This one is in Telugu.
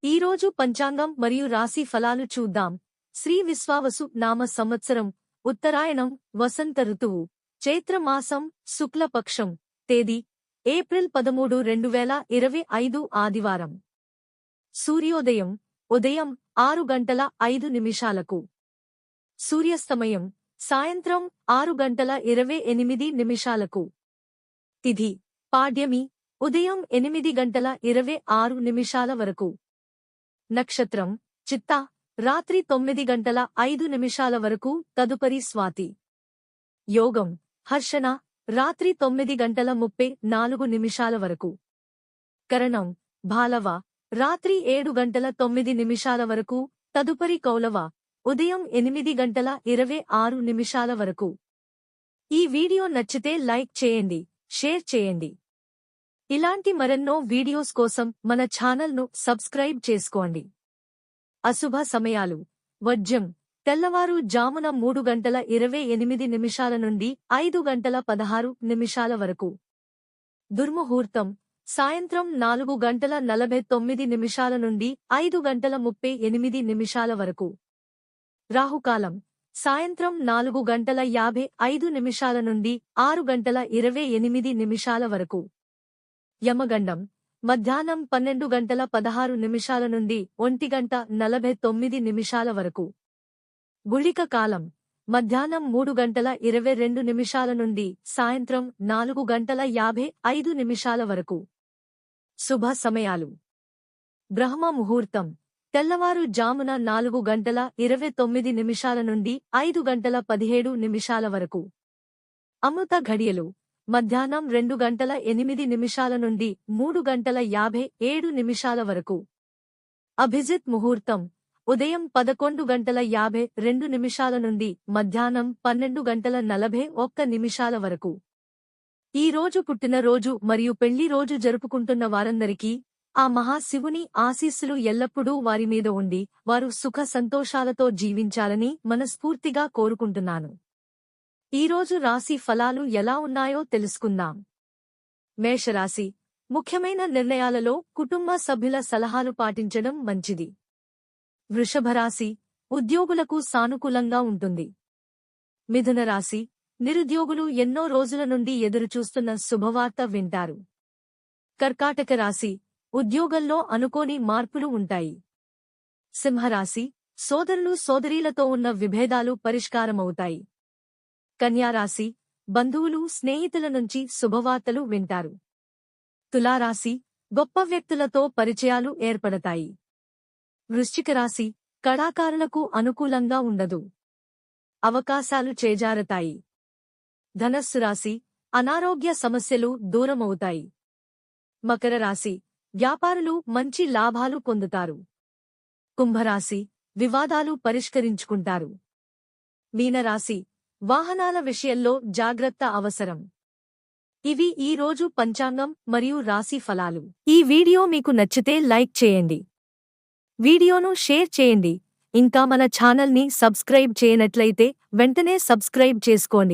ఈరోజు పంచాంగం మరియు రాశి ఫలాలు చూద్దాం. శ్రీ విశ్వావసు నామ సంవత్సరం, ఉత్తరాయణం, వసంత ఋతువు, చైత్రమాసం, శుక్లపక్షం, తేదీ ఏప్రిల్ 13, 2025 ఆదివారం. సూర్యోదయం ఉదయం 6:05. సూర్యాస్తమయం సాయంత్రం 6:28. తిథి పాడ్యమి ఉదయం 8:26 వరకు. నక్షత్రం చిత్తా రాత్రి 9:05 వరకు, తదుపరి స్వాతి. యోగం హర్షణ రాత్రి 9:34 వరకు. కరణం భాలవ రాత్రి 7:09 వరకు, తదుపరి కౌలవ ఉదయం 8:26 వరకు. ఈ వీడియో నచ్చితే లైక్ చేయండి, షేర్ చేయండి. ఇలాంటి మరెన్నో వీడియోస్ కోసం మన ఛానల్ను సబ్స్క్రైబ్ చేసుకోండి. అశుభ సమయాలు: వర్జ్యం తెల్లవారు జామున 3:28 నుండి 5:16 వరకు. దుర్ముహూర్తం సాయంత్రం 4:49 నుండి 5:38 వరకు. రాహుకాలం సాయంత్రం 4:55 నుండి 6:28 వరకు. యమగండం మధ్యాహ్నం 12:16 నుండి 1:49 వరకు. గుళిక కాలం మధ్యాహ్నం 3:22 నుండి సాయంత్రం 4:55 వరకు. శుభ సమయాలు: బ్రహ్మ ముహూర్తం తెల్లవారు జామున 4:29 నుండి 5:17 వరకు. అమృత ఘడియలు మధ్యాహ్నం 2:08 నుండి 3:57 వరకు. అభిజిత్ ముహూర్తం ఉదయం 11:52 నుండి మధ్యాహ్నం 12:41 వరకు. ఈ రోజు పుట్టినరోజు మరియు పెళ్లి రోజు జరుపుకుంటున్న వారందరికీ ఆ మహాశివుని ఆశీస్సులు ఎల్లప్పుడూ వారి మీద ఉండి వారు సుఖ సంతోషాలతో జీవించాలని మనస్ఫూర్తిగా కోరుకుంటున్నాను. ఈరోజు రాశి ఫలాలు ఎలా ఉన్నాయో తెలుసుకుందాం. మేషరాశి: ముఖ్యమైన నిర్ణయాలలో కుటుంబ సభ్యుల సలహాలు పాటించడం మంచిది. వృషభరాశి: ఉద్యోగులకు సానుకూలంగా ఉంటుంది. మిథున రాశి: నిరుద్యోగులు ఎన్నో రోజుల నుండి ఎదురుచూస్తున్న శుభవార్త వింటారు. కర్కాటక రాశి: ఉద్యోగంలో అనుకోని మార్పులు ఉంటాయి. సింహరాశి: సోదరులు సోదరీలతో ఉన్న విభేదాలు పరిష్కారమవుతాయి. కన్యారాశి: బంధువులు స్నేహితుల నుంచి శుభవార్తలు వింటారు. తులారాశి: గొప్ప వ్యక్తులతో పరిచయాలు ఏర్పడతాయి. వృశ్చిక రాశి: కళాకారులకు అనుకూలంగా ఉండదు. అవకాశాలు చేజారతాయి. ధనస్సు రాశి: అనారోగ్య సమస్యలు దూరమవుతాయి. మకర రాశి: వ్యాపారులు మంచి లాభాలు పొందుతారు. కుంభరాశి: వివాదాలు పరిష్కరించుకుంటారు. మీనరాశి: వాహనాల విషయంలో జాగ్రత్త అవసరం. ఇవి ఈ రోజు పంచాంగం మరియు రాశి ఫలాలు. ఈ వీడియో మీకు నచ్చితే లైక్ చేయండి, వీడియోను షేర్ చేయండి. ఇంకా మన ఛానల్ని సబ్స్క్రైబ్ చేయనట్లయితే వెంటనే సబ్స్క్రైబ్ చేసుకోండి.